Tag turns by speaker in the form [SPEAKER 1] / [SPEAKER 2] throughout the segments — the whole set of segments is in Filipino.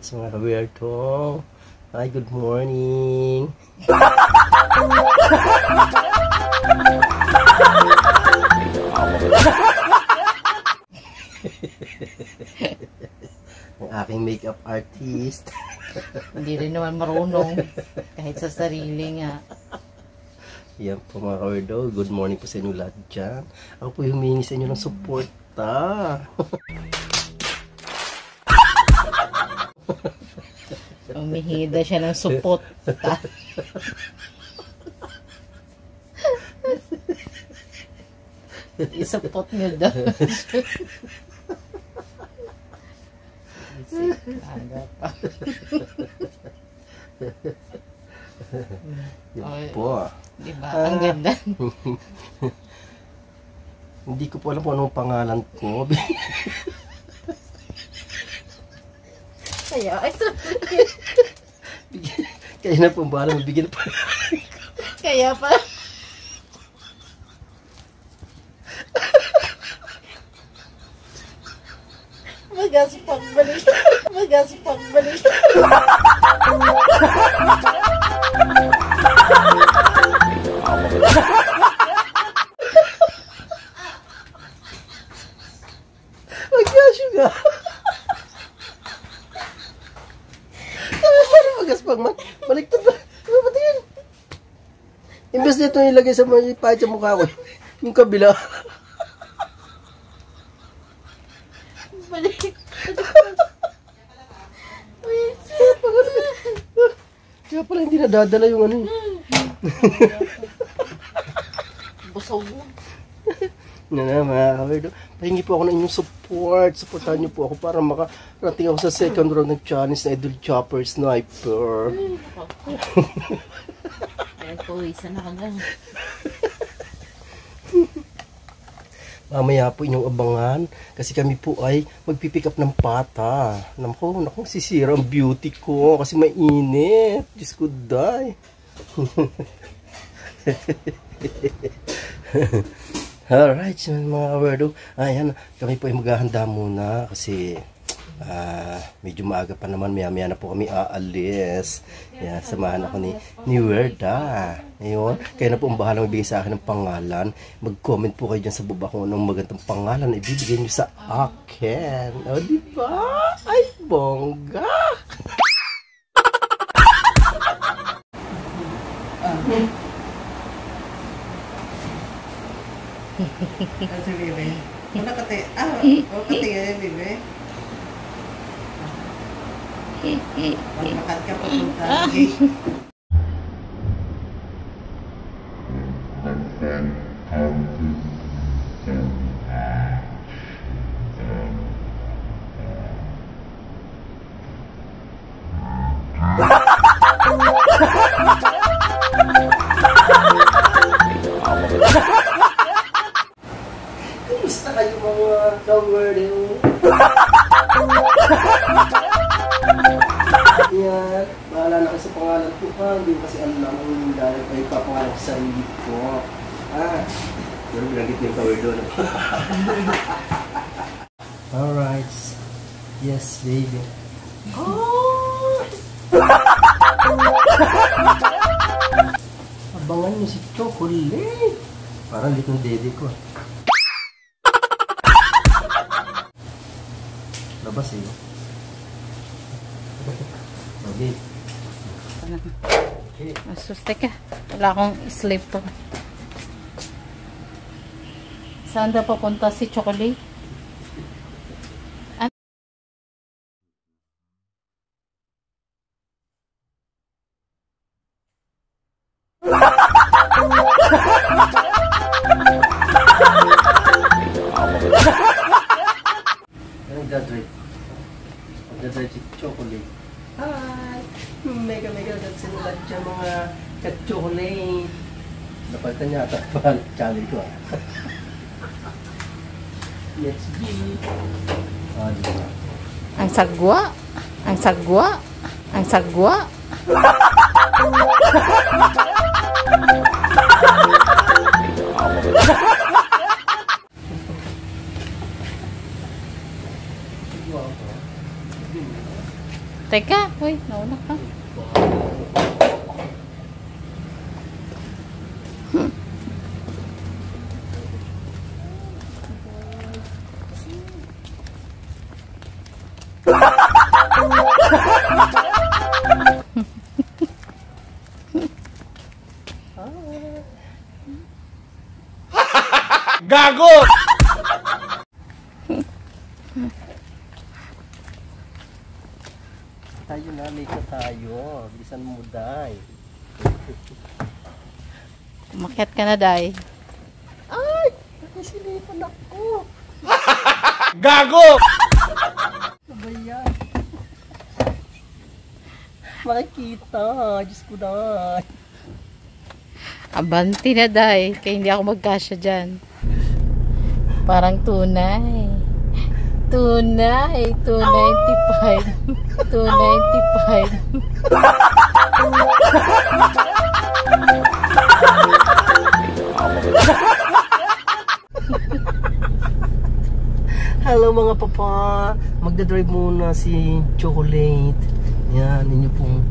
[SPEAKER 1] Alright, mga kawerto. Hi, good morning. Ang aking makeup artist.
[SPEAKER 2] Hindi rin naman marunong. Kahit sa sarili nga.
[SPEAKER 1] Yan po mga kawerto. Good morning po sa inyo lahat dyan. Ako po humingi sa inyo ng suporta.
[SPEAKER 2] Umihida siya ng supot. Isupot niyo daw. Aga pa.
[SPEAKER 1] Yan po.
[SPEAKER 2] Diba? Ang ganda.
[SPEAKER 1] Hindi ko po alam kung anong pangalan ko.
[SPEAKER 2] Kaya,
[SPEAKER 1] Kaya na po bahala, mabigyan pa.
[SPEAKER 2] kaya pa. Magaspak balik. Magaspak balik.
[SPEAKER 1] Magasyo nga. Magaspag man. Baliktad ba? Ano ba ito yun? Imbes nito nilagay sa mga pahit sa mukha ko. Yung kabila.
[SPEAKER 2] Balik.
[SPEAKER 1] Kaya pala hindi nadadala yung ano yun.
[SPEAKER 2] Busog mo.
[SPEAKER 1] Yan na mga kawerdo. Pahingi po ako ng inyong support. Supportahan niyo po ako para makarating ako sa second round ng challenge na Idol Chopper Sniper.
[SPEAKER 2] Kaya po, isa na kagad.
[SPEAKER 1] Mamaya po inyong abangan kasi kami po ay magpipick up ng pata. Naku, sisira ang beauty ko kasi mainit. Diyos ko, day. Alright, mga kawerdo. Ayan, kami po ay maghahanda muna kasi medyo maaga pa naman. Maya-maya na po kami aalis. Yan, samahan ako ni Werda. Ayun, kayo na po ang bahalang magbigay sa akin ng pangalan. Mag-comment po kayo dyan sa baba kung anong magandang pangalan na ibibigay nyo sa akin. O, diba? Ay, bongga!
[SPEAKER 3] Kasi bebe. Wala kati. Kati yan, bebe. Magmakad ka papunta.
[SPEAKER 1] Kumusta kayo mga kawerdo? Yan, bahala na kayo sa pangalan ko ha. Hindi kasi alam ang dahil pa ipapangalan ko sa sarili ko. Pero binagit yung kawerdo na. Alright. Yes, baby. Abangan nyo si Chocolate. Parang litong dede ko. Labas eh. Okay.
[SPEAKER 2] Asus, teka. Wala akong slipper. Saan daw papunta si Chocolate?
[SPEAKER 1] Nag-drive. Nag-drive si Chocolate. Hi! Mega nagsimulat siya mga ka-chocolate. Napalitan niya ata pa channel ko. Let's go! Diba?
[SPEAKER 2] Ang sagwa. Ang sagwa. Ang sagwa. Teka, uy, nauna ka.
[SPEAKER 4] Gago!
[SPEAKER 1] Tayo na, make tayo. Bilisan mo, Day.
[SPEAKER 2] Umakyat ka na, Day.
[SPEAKER 1] Ay! Nakisilipan ako.
[SPEAKER 4] Gago!
[SPEAKER 1] Ano ba yan? Makikita. Diyos ko, Day.
[SPEAKER 2] Abanti na, Day. Kaya hindi ako magkasya dyan. Parang tunay. Tunay. 295. 295.
[SPEAKER 1] Hello mga papa. Magdadrive muna si Chocolate. Yan, inyo pong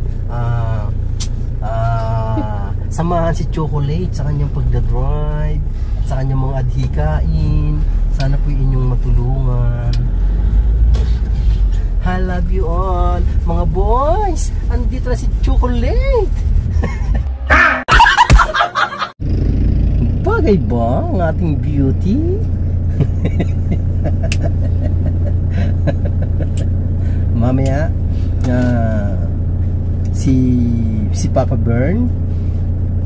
[SPEAKER 1] samahan si Chocolate sa kanyang pagdadrive, sa kanyang mga adhikain. Sana po inyong matulungan. I love you all. Mga boys, andito na si Chocolate. Bagay ba ang ating beauty? Mamaya si Papa Bern,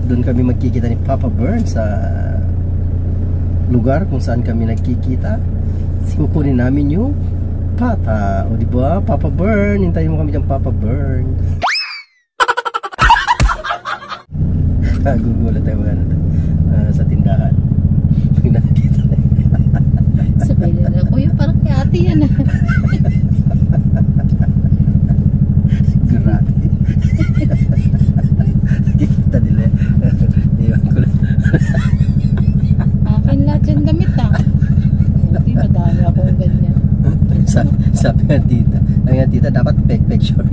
[SPEAKER 1] doon kami magkikita ni Papa Bern sa lugar kung saan kami nagkikita. Kukunin namin yung pata, o di ba? Papa Bern, hintayin mo kami dyan, Papa Bern. Gugulat tayo mga sa tindahan. Nakikita na.
[SPEAKER 2] Sabi nila, kuya, parang kay ate yan.
[SPEAKER 1] Sigurado. Nakikita nila. Iwan ko lang.
[SPEAKER 2] Akin lahat yung damit, ah. Hindi, madami akong ganyan.
[SPEAKER 1] Sabi nga tita, dapat pek short.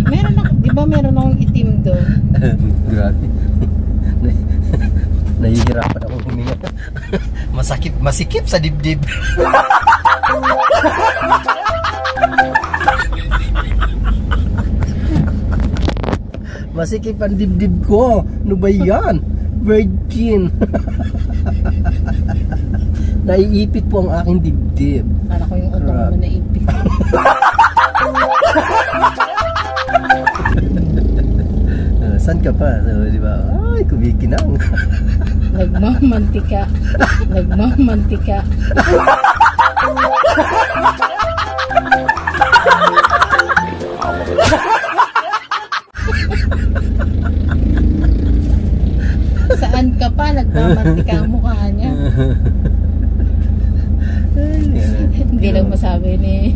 [SPEAKER 2] Meron ako, di ba meron akong itim doon?
[SPEAKER 1] Grabe. Nahihirapan akong huminga. Masikip sa dibdib. Masikip ang dibdib ko. Ano ba yan? Virgin. Naiipit po ang aking dibdib.
[SPEAKER 2] Kala ko yung utong mo na ipit.
[SPEAKER 1] Saan ka pa? So, di ba? Ay, kumikinang.
[SPEAKER 2] Nagmamantika. Nagmamantika. Saan ka pa? Nagmamantika ang mukha niya. Hindi lang masabi ni...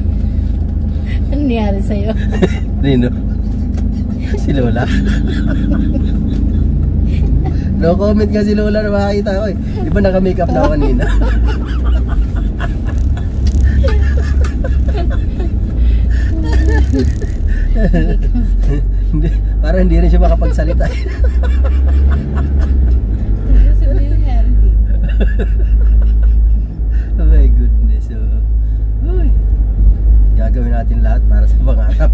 [SPEAKER 2] Ano nangyari sa'yo?
[SPEAKER 1] Rino? Si Lola? No comment nga si Lola na makakita ko eh. Di ba naka-makeup na ako kanina? Parang hindi rin siya makapagsalita. Oh my goodness. Uy. Gagawin natin lahat para sa pangarap.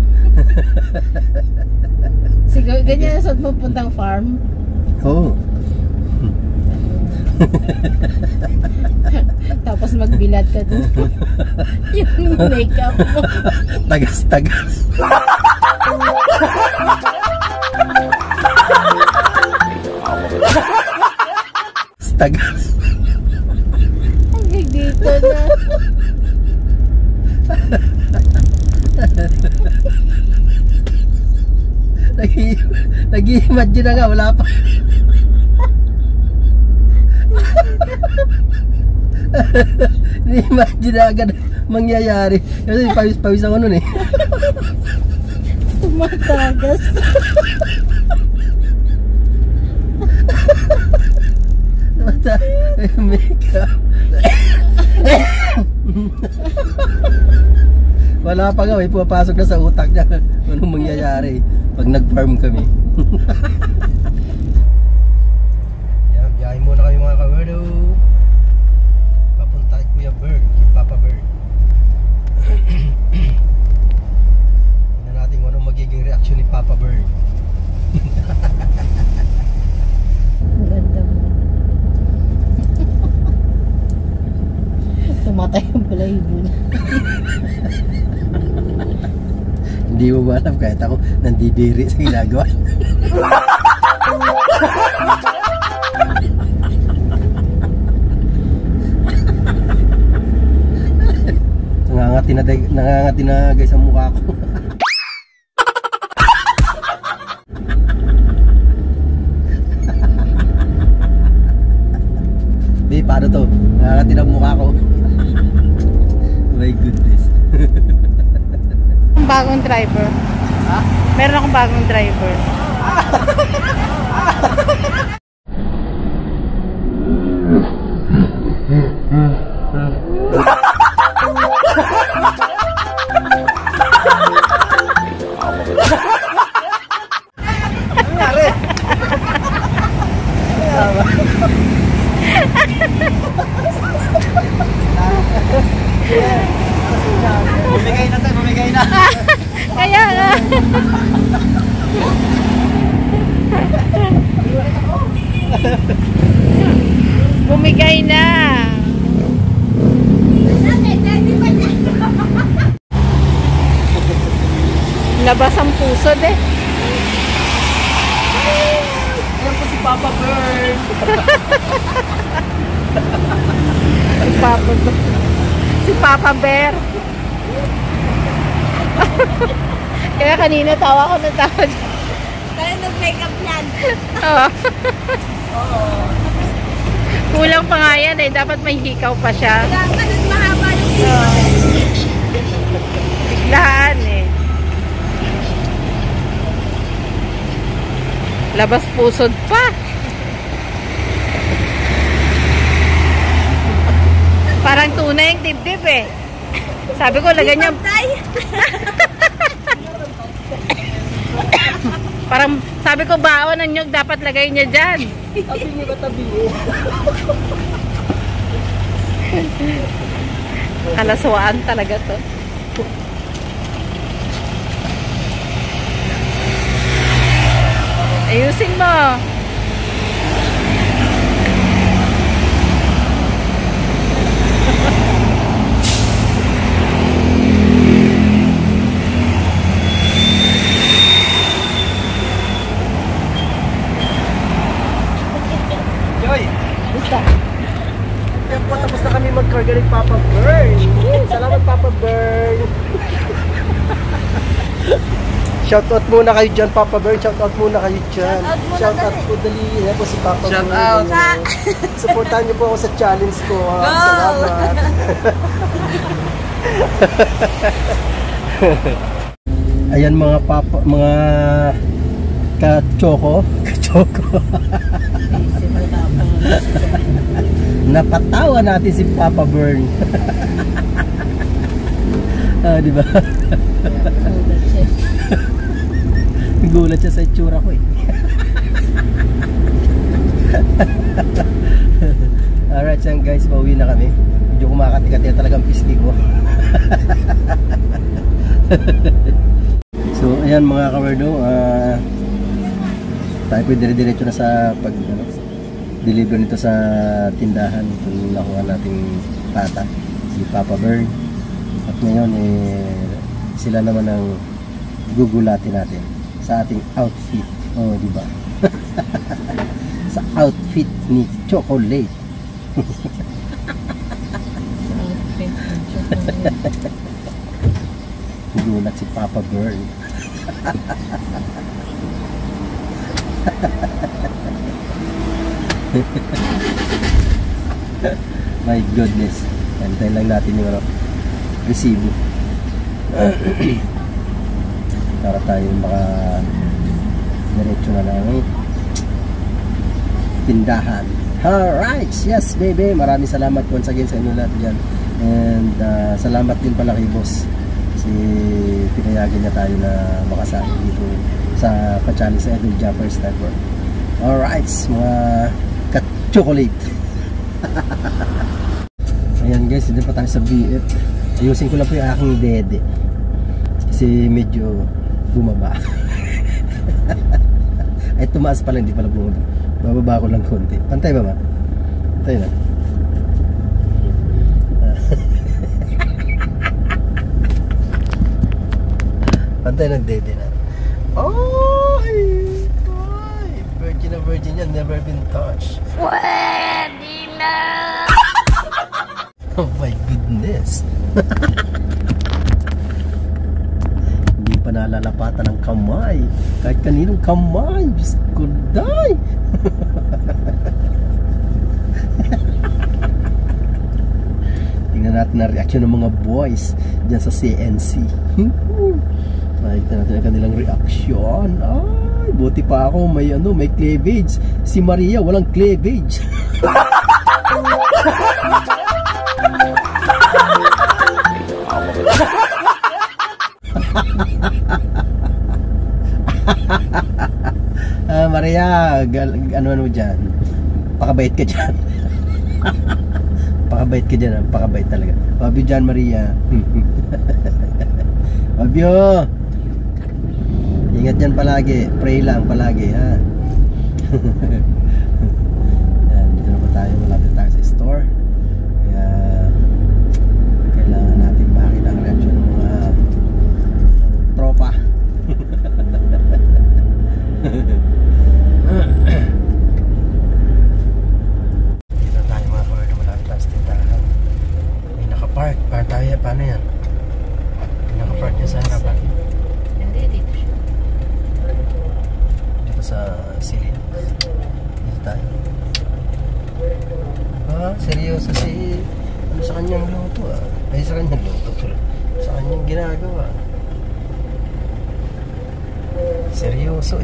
[SPEAKER 2] Siguro, ganyan na saan mo puntang farm?
[SPEAKER 1] Oo.
[SPEAKER 2] Tapos magbilad ka doon. Yung makeup mo.
[SPEAKER 1] Tagas-tagas. Tagas.
[SPEAKER 2] Hanggang dito na.
[SPEAKER 1] Nag-i-imagine na nga, wala pa. Ni-imagine na agad mangyayari. Kasi pawis-pawis ako nun eh.
[SPEAKER 2] Tumatagas.
[SPEAKER 1] Makeup. Wala pa nga, may pumapasok na sa utak niya. Anong mangyayari pag nag-farm kami. Yan, biyahe muna kami mga kawerdo. Papunta kay Kuya Bird, kay Papa Bird. Tingnan natin kung anong magiging reaction ni Papa Bird.
[SPEAKER 2] Ang ganda mo. Tumatay ang balahibo niya.
[SPEAKER 1] Hindi mo ba alam kahit ako nandidiri sa ginagawa. Nangangati na guys ang mukha ko. Di, paano to? Nangangati na ang mukha ko. My goodness.
[SPEAKER 2] Bagong driver.
[SPEAKER 1] Ha?
[SPEAKER 2] Meron akong bagong driver.
[SPEAKER 1] Bumigay na tayo, bumigay na.
[SPEAKER 2] Kaya nga. Bumigay na. Labas ang puso de.
[SPEAKER 1] Ayan po si Papa Bird.
[SPEAKER 2] Si Papa Si Papa Bear. Kaya kanina tawa ko na tawa dyan.
[SPEAKER 3] Tayo nag-makeup yan.
[SPEAKER 2] Oo. Kulang pa nga yan eh. Dapat may hikaw pa siya.
[SPEAKER 3] Dapat mahaba yung
[SPEAKER 2] Biglaan eh. Labas pusod pa. Parang tunay yung dibdib eh. Sabi ko, lagyan niya. Parang, sabi ko, baon ng nyug, dapat lagay niya dyan.
[SPEAKER 1] Tabi niya ba tabi niya?
[SPEAKER 2] Kalaswaan talaga to. Ayusin mo.
[SPEAKER 1] Joy!
[SPEAKER 2] Basta.
[SPEAKER 1] Kaya po, tapos na kami mag-carga ni Papa Bird. Salamat Papa Bird. Shoutout muna kayo dyan, Papa Bird. Shoutout muna kayo dyan. Shoutout po, dali. Yan po si Papa Bird.
[SPEAKER 4] Shoutout.
[SPEAKER 1] Supportahan niyo po ako sa challenge ko. Salamat. Ayan mga papa, mga ka-choco. Napatawa natin si Papa Bird. Di ba? Gulat siya sa itsura ko eh. Alright, so guys, pauwi na kami. Medyo kumakati-kati talagang pisngi ko. So, ayan mga kawerdo, tayo po dire-diretso na sa deliver nito sa tindahan. Ito yung nakuha nating pata, si Papa Bird. At ngayon, sila naman ang gugulatin natin sa ating outfit. Oh, di ba? Sa outfit ni Chocolate. Gulat si Papa Bird. My goodness. Antayin lang natin yung resibo. Para tayo maka diretso na lang tindahan. Alright, yes baby, maraming salamat once again sa inyo lahat dyan. And salamat din pala kay boss sa kasi pinayagan niya tayo na makasama dito sa pa-challenge sa Idol Jumpers Network. Alright, mga ka-chocolate. Ayan guys, hindi pa tayo sa BF. Ayusin ko lang po yung aking dede kasi medyo bumaba. Ay tumaas pala, hindi pala bumaba. Bababa ko lang konti. Pantay ba ba? Pantay na. Pantay ng dede na. Oh, virgin na virgin yan, never been touched.
[SPEAKER 2] Pwede na!
[SPEAKER 1] Oh my goodness. Hindi pa nalalapatan ng kamay. Kahit kaninong kamay. Diyos ko, die. Tingnan natin ang reaction ng mga boys dyan sa CNC. Nakikita natin ang kanilang reaction. Ay, buti pa ako may may cleavage. Si Maria walang cleavage. Maria, ano dyan? Pakabait ka dyan. Pakabait ka dyan, pakabait talaga. Love you dyan, Maria. Love you. Ingat dyan palagi. Pray lang palagi, ha. Yan, dito na pa tayo. Malapit tayo sa store. Kaya kailangan natin makita ang reaction ng mga tropa. Dito tayo mga kawerdo. Malapit tayo sa tindahan. May nakapark. Paano yan? May nakapark niya sa harapan.
[SPEAKER 2] Hindi, dito siya.
[SPEAKER 1] Dito sa silid. Dito tayo. Seryoso si ano sa kanyang luto ay sa kanyang luto sa kanyang ginagawa. Seryoso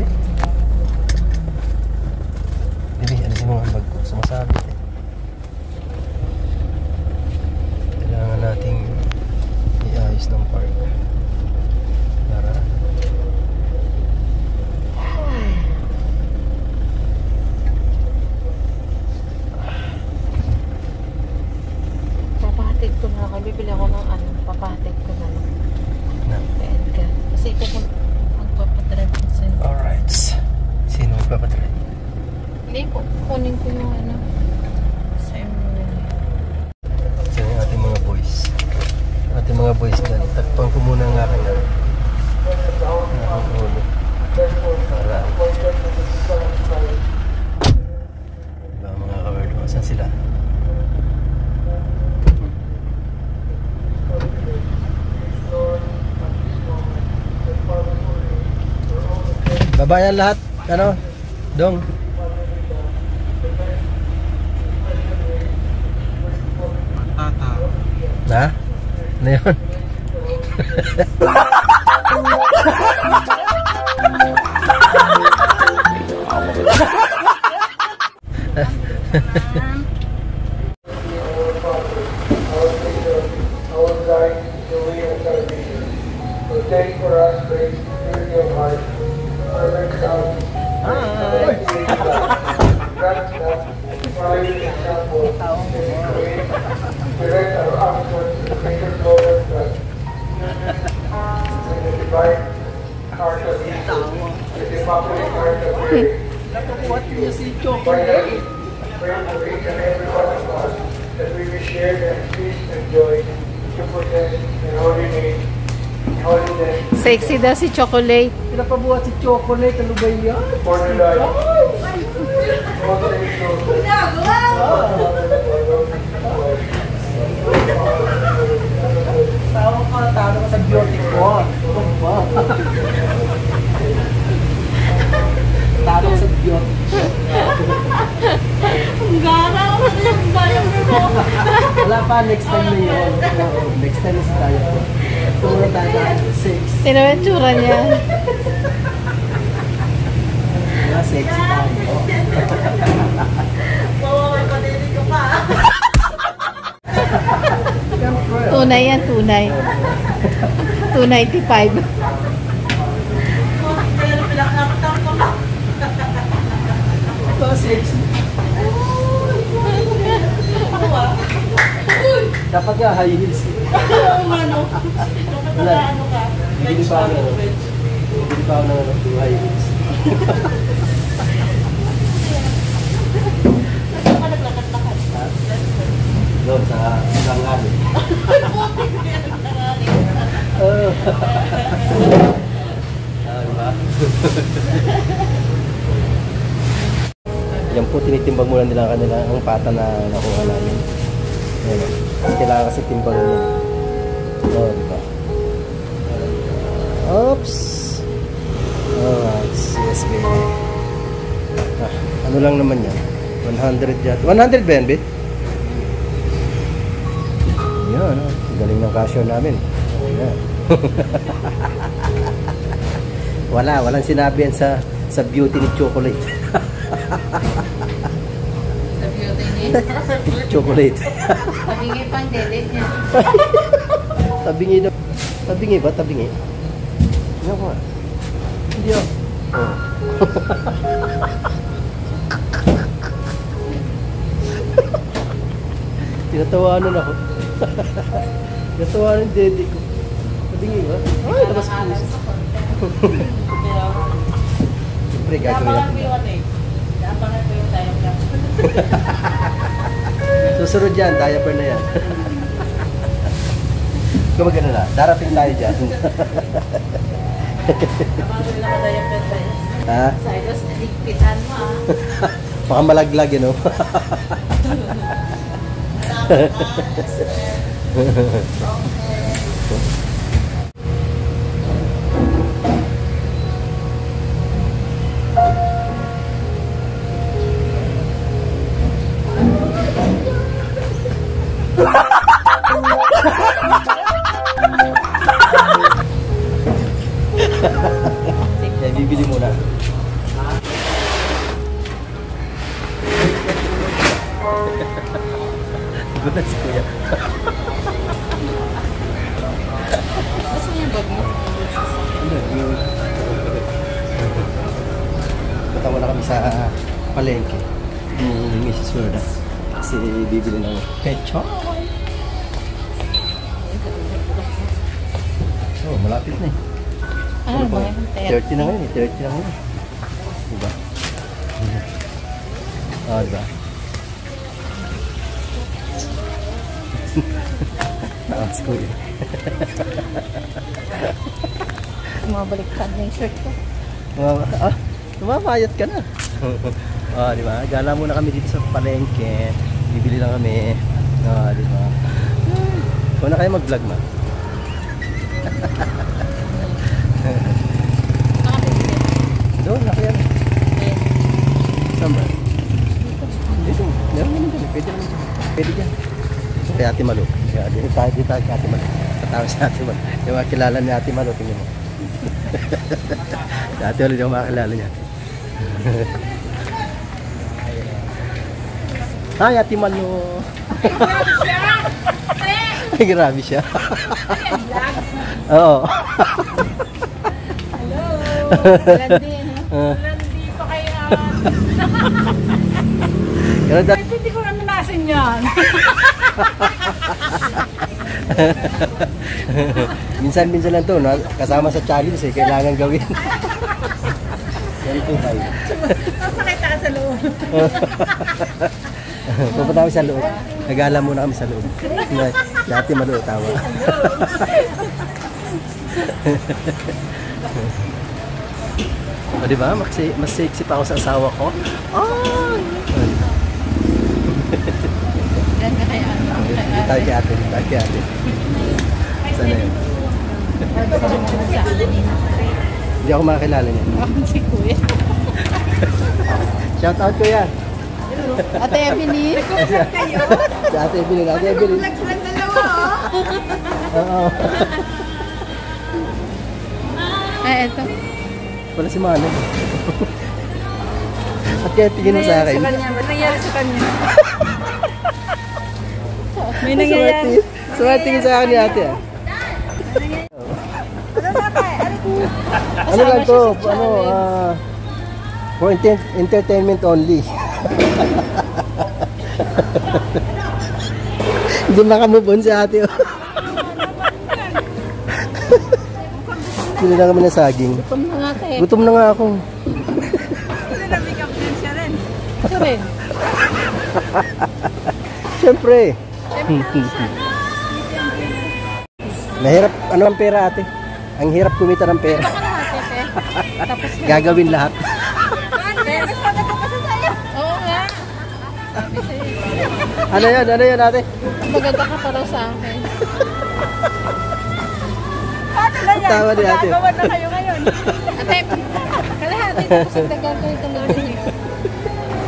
[SPEAKER 1] Hindi, alisin mo ang bag ko. Sumasabit Kailangan nating iayos ng park para
[SPEAKER 2] Papahatid ko na. Bibili ako ng papahatid ko na lang. Kay Edgar. Kasi ito kung magpapadrive ko sa'yo.
[SPEAKER 1] alright. Sino magpapadrive?
[SPEAKER 2] Hindi po. Kunin ko yung sa'yo muna niya.
[SPEAKER 1] Sino yung ating mga boys? Ating mga boys dyan. Takpan ko muna ang aking ulo. Para diba mga kawerdo? Saan sila? Babayan lahat. Ano? Dong. Ha? Ano yun? Nakukuhat niya si Chocolate.
[SPEAKER 5] That we will share the peace and joy to protect and holiness.
[SPEAKER 2] Sexy daw si Chocolate.
[SPEAKER 1] Pinapabuhat si Chocolate. Ano ba yan?
[SPEAKER 5] For the life.
[SPEAKER 1] Tawa ka sa beauty ko. Ano ba? Tawa sa beauty ko.
[SPEAKER 2] Ang gara ako sa yung bayang mo.
[SPEAKER 1] Wala pa, next time na yun. Next time na sa tayo po. Tumura tayo 6.
[SPEAKER 2] Tignan mo yung tsura niya.
[SPEAKER 1] Wala, sexy tayo.
[SPEAKER 3] Mawawal pa din ko pa.
[SPEAKER 2] Tunay yan, tunay. 295.
[SPEAKER 1] Dapat nga high heels. Wala. Bibili pa ako. Bibili pa ako ng high heels. Doon sa langali. Diba? Yan po, tinitimbang muna nila kanila ang pata na nakuha namin. Ayan. Kailangan kasi timbang nila. Oo, diba? Oops! Alright, yes, baby. Ano lang naman yan? 100 yata. 100 ba yan, babe? Yan, galing ng cashier namin. Ayan. Walang sinabi yan sa beauty ni Chocolate.
[SPEAKER 2] Sa beauty ni
[SPEAKER 1] Chocolate.
[SPEAKER 2] Tabingi pang delit niya.
[SPEAKER 1] Tabingi na. Tabingi ba? Tabingi? Ano ko nga? Hindi ako. Oh. Tinatawanan ako. Tinatawanan yung dede ko. Tabingi ba? Ay, labas puso. Siyempre, gagawin natin. Susunod yan, diaper na yan. Kung maganda na, darating tayo dyan. Ha?
[SPEAKER 2] Silos, naligpitan mo ah.
[SPEAKER 1] Baka malaglag yun, no? Kaya bibili muna. Gulat si Kuya.
[SPEAKER 2] Gusto niya bag mo?
[SPEAKER 1] Patawa na kami sa palengke ni Mrs. Werda kasi bibili ng pecho. Oh, malapit na eh.
[SPEAKER 2] Ano ba?
[SPEAKER 1] 30 na ngayon eh. 30 na ngayon. Diba? Ah, diba? Nakakas ko eh.
[SPEAKER 2] Mabaliktad na yung shirt ko.
[SPEAKER 1] Tumamayat ka na. Ah, diba? Gala muna kami dito sa palengke. Bibili lang kami. Ah, diba? Kung na kayo mag-vlog ma. Doon, laki yan. Saan ba? Dito, meron naman dyan. Pwede naman dyan. Pwede dyan. Kaya Ate Malu. Kaya dito tayo kay Ate Malu. Katawa si Ate Malu. Yung mga kilala ni Ate Malu, tingnan mo. Si Ate Malu, yung mga kilala niya. Hi, Ate Malu. Ay, grabe siya. Oo.
[SPEAKER 2] Landi, ha?
[SPEAKER 6] Landi pa kaya. Hindi ko naman nasin yan.
[SPEAKER 1] Minsan-minsan lang to, no? Kasama sa challenge eh, kailangan gawin. Yan po tayo.
[SPEAKER 6] Pakita ka sa loob.
[SPEAKER 1] Pupunta kami sa loob. Nagala muna kami sa loob. Dati Malu, tawa. O diba? Mas sexy pa ako sa asawa ko. Oh!
[SPEAKER 2] Yan ka kay ano?
[SPEAKER 1] Dito tayo kay ate. Dito tayo kay ate. Sana yun? Hindi ako makakilala niya.
[SPEAKER 2] Si Kuya.
[SPEAKER 1] Shout out ko yan.
[SPEAKER 2] Ate Evelyn.
[SPEAKER 1] Si Ate Evelyn. Ate Evelyn. Oo.
[SPEAKER 2] Ay, eto.
[SPEAKER 1] Wala si Manong. At kaya tingin mo sa akin.
[SPEAKER 6] May nangyari sa kanya. May nangyayari.
[SPEAKER 1] Sumatingin sa akin ni ate ah. Ano lang to? Ano, for entertainment only. Hindi makamove on si ate. Hindi na kami na saging.
[SPEAKER 2] Gutom na nga tayo.
[SPEAKER 1] Gutom na nga ako.
[SPEAKER 2] Ito rin.
[SPEAKER 1] Siyempre. Mahirap. Ano ang pera ate? Ang hirap kumita ng pera.
[SPEAKER 2] Tapos
[SPEAKER 1] Gagawin lahat.
[SPEAKER 2] oo nga.
[SPEAKER 1] Ano yan? Ano yan ate?
[SPEAKER 2] Maganda ka pa raw sa akin.
[SPEAKER 1] Tawa ni ate.
[SPEAKER 6] Gagawa na kayo ngayon.
[SPEAKER 2] Ate, kalahati tapos ang dagan ko ito ng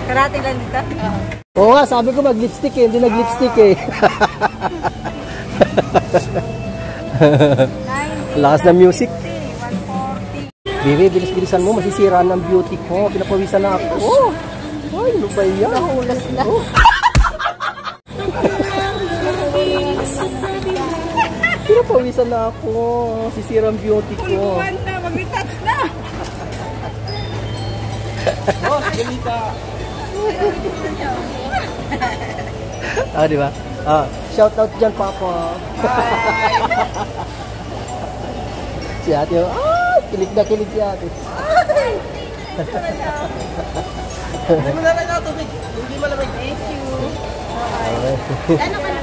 [SPEAKER 6] Karate lang dito.
[SPEAKER 1] Oo nga, sabi ko mag-lipstick eh. Hindi nag-lipstick eh. Lakas ng music.
[SPEAKER 6] 140.
[SPEAKER 1] Bibi, bilis-bilisan mo. Masisira ng beauty ko. Pinapawisan na ako. Oh! Ay, ano ba yan?
[SPEAKER 2] nahulas na.
[SPEAKER 1] Oh. Pinapawisan na ako. Masisira ang beauty ko.
[SPEAKER 6] Pulbuan na, mag-retouch na.
[SPEAKER 4] Oh, Galita.
[SPEAKER 1] Ah, di ba? Ah, shout out dyan, Papa. Si ate, ah, kilig na kilig si ate.
[SPEAKER 4] Hindi mo na lang ako tubig. Hindi malamig.
[SPEAKER 6] Thank you.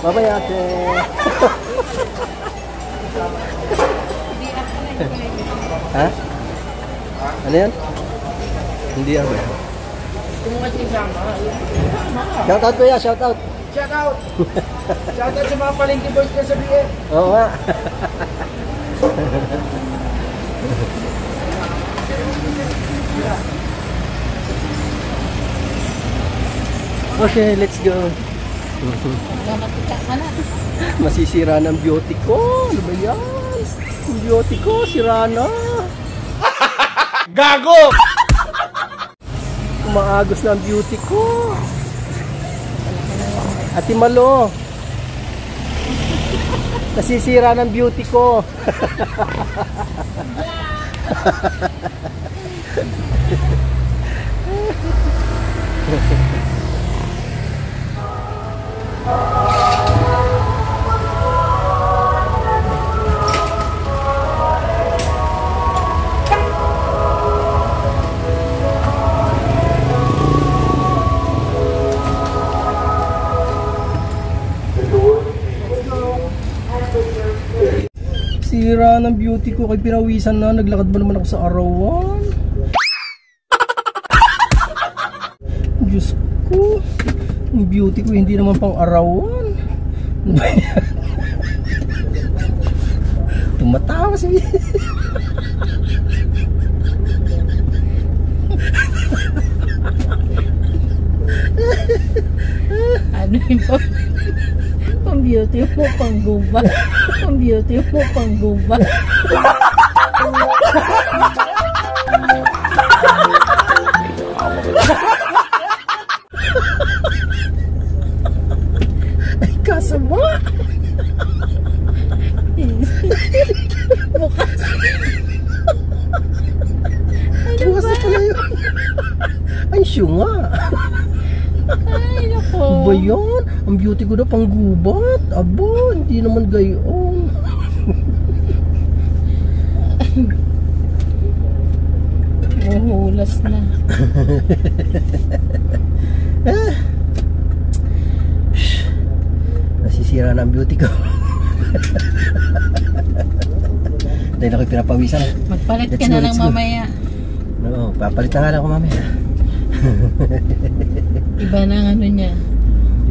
[SPEAKER 1] Bye-bye, ate. Ha? Ano yan? Hindi ako. Shout out kuya, shout out.
[SPEAKER 4] Shout out. Shout out sa mga palengke boys na sa BF.
[SPEAKER 1] Oo nga. Okay, let's go.
[SPEAKER 2] Gamatika ka na.
[SPEAKER 1] Masisira ng beauty ko. Ano ba yan? Yung beauty ko, sira na.
[SPEAKER 4] Gago!
[SPEAKER 1] Umaagos na ang beauty ko. Ate Malo. Nasisira ng beauty ko. Sira ng beauty ko, kay pinawisan na. Naglakad ba naman ako sa arawan? Diyos ko, yung beauty ko hindi naman pang arawan. Ano ba yan? Tumatawa si
[SPEAKER 2] Ano yun po? Pang beauty mo, pang guba. Pang beauty mo, pang guba.
[SPEAKER 1] ay kasama.
[SPEAKER 2] Bukas.
[SPEAKER 1] Bukas na pala yun. Ay siya nga.
[SPEAKER 2] Ay, naku.
[SPEAKER 1] Ano ba yan? Ang beauty ko na pang gubat. Aba, hindi naman gayon.
[SPEAKER 2] Nahuhulas na.
[SPEAKER 1] Nasisira na ang beauty ko. Dahil ako'y pinapawisan.
[SPEAKER 2] Magpalit ka
[SPEAKER 1] Let's
[SPEAKER 2] na
[SPEAKER 1] go,
[SPEAKER 2] lang
[SPEAKER 1] let's go.
[SPEAKER 2] mamaya.
[SPEAKER 1] Oo, papalit na nga lang ako mamaya.
[SPEAKER 2] Iba na ang ano niya.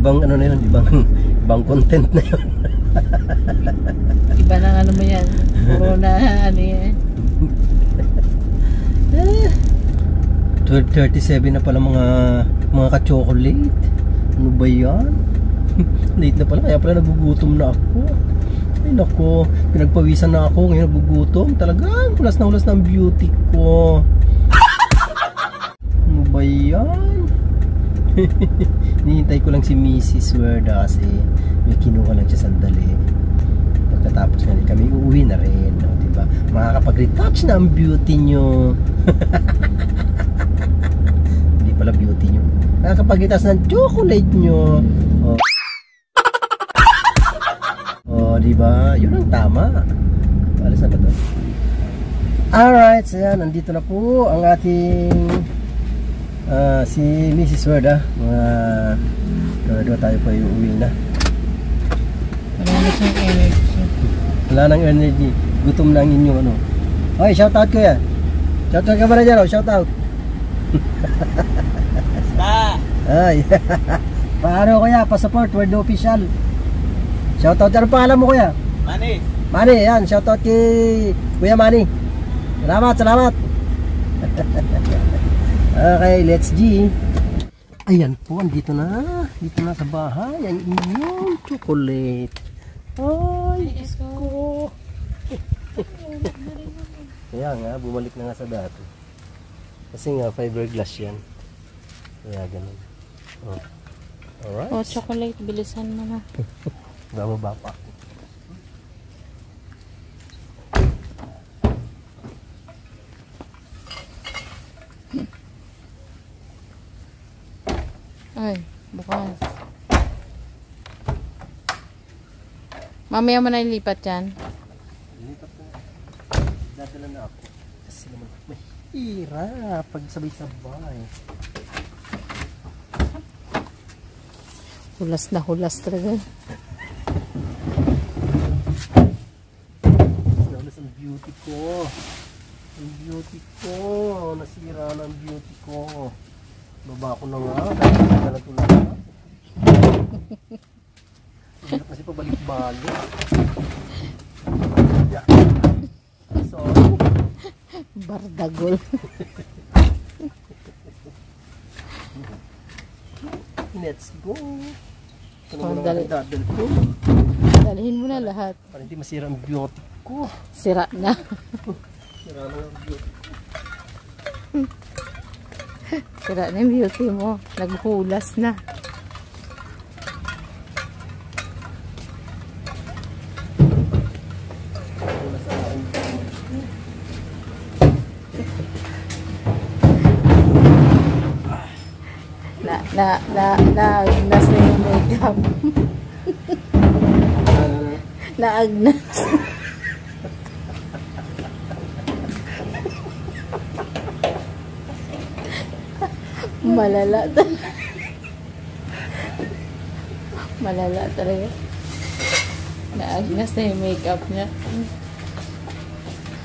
[SPEAKER 1] Ibang ano na yun, ibang content na yun.
[SPEAKER 2] Iba na ang ano mo yan. Puro na ano yan.
[SPEAKER 1] 12:37 na pala mga ka-chocolate. Ano ba yan? Late na pala, kaya pala nagugutom na ako. Ay nako, pinagpawisan na ako, ngayon nagugutom. Talagang hulas na ang beauty ko. Ano ba yan? Hinihintay ko lang si Mrs. Werda kasi may kinuha lang siya sandali. Katapos nga kami uuwi na rin, no, diba? Makakapag-retouch na ang beauty nyo. Hindi pala beauty nyo. Makakapag-retouch ng chocolate nyo. Diba? Yun ang tama. Alas na ba ito? Alright, so yan, nandito na po ang ating si Mrs. Word, mga tayo pa uuwi na.
[SPEAKER 2] Wala na siyang energy.
[SPEAKER 1] Wala nang energy. Gutom na ang inyong ano. Hoy, shout out kuya. Shout out ka ba na dyan? Shout out. Ay. Paano kuya? Pa-support Word Official. Shout out. Ano pangalan mo kuya?
[SPEAKER 4] Mani.
[SPEAKER 1] Mani, yan. Shout out kay Kuya Mani. Salamat. Okay, let's G. Ayan po, andito na. Dito na sa bahay. Ang inyong chocolate. Ay, Diyos ko. Kaya nga, bumalik na nga sa dati. Kasi nga, fiberglass yan. Kaya ganun. Alright.
[SPEAKER 2] Oh, chocolate. Bilisan mo na.
[SPEAKER 1] Bababa pa.
[SPEAKER 2] Ay, bukas. Mamaya mo na ilipat yan.
[SPEAKER 1] Lipat na. Dadala na ako. Kasi naman, mahirap pag sabay-sabay.
[SPEAKER 2] Hulas na hulas talaga.
[SPEAKER 1] Nahulas ang beauty ko. Ang beauty ko. Nasira na ang beauty ko. Baba ko na nga. Dahil na natulog na. Hindi na kasi pabalik-balik. Yeah. Sorry.
[SPEAKER 2] Bardagol.
[SPEAKER 1] Let's go.
[SPEAKER 2] Oh, dalhin mo na lahat.
[SPEAKER 1] Para hindi masira ang beauty ko.
[SPEAKER 2] Sira na.
[SPEAKER 1] Sira na ang beauty ko.
[SPEAKER 2] Sira na yung beauty mo. Naghulas na. Naagnas na yung makeup. Naagnas. Malala talaga. Malala talaga. Naagnas na yung makeup niya.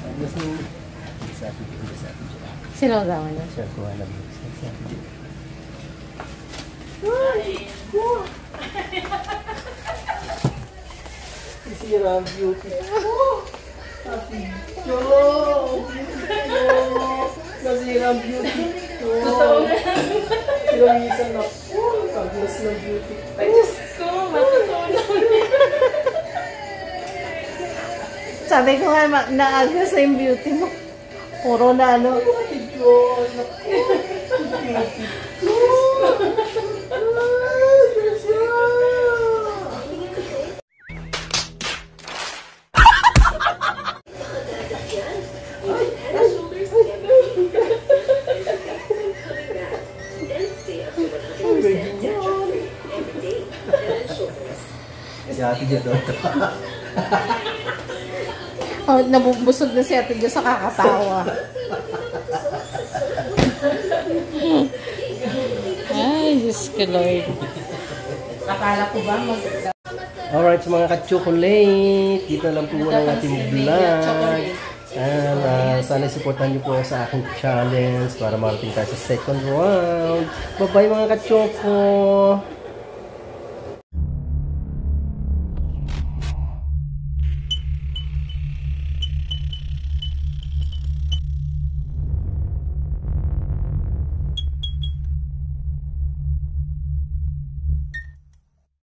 [SPEAKER 1] Agnas na yung sabi ko.
[SPEAKER 2] Sino kasama niya?
[SPEAKER 1] Siya kuha na mo. Sira ang beauty ko. Nasira ang beauty ko. Sinamisan ako. Agnas ng beauty ko.
[SPEAKER 2] Ay, Diyos ko, matutulog. Sabi ko nga, naagnas na yung beauty mo. Puro na ano.
[SPEAKER 1] Si Ate dito.
[SPEAKER 2] Oh, nabubusog na si Ate Diyos sa kakatawa. Ay, Diyos ko Lord. Akala ko ba
[SPEAKER 1] Alright, so mga ka-chocolate, dito lang po ang ating vlog. And sana supportan niyo po sa aking challenge para marating tayo sa second round. Bye-bye mga ka-choco!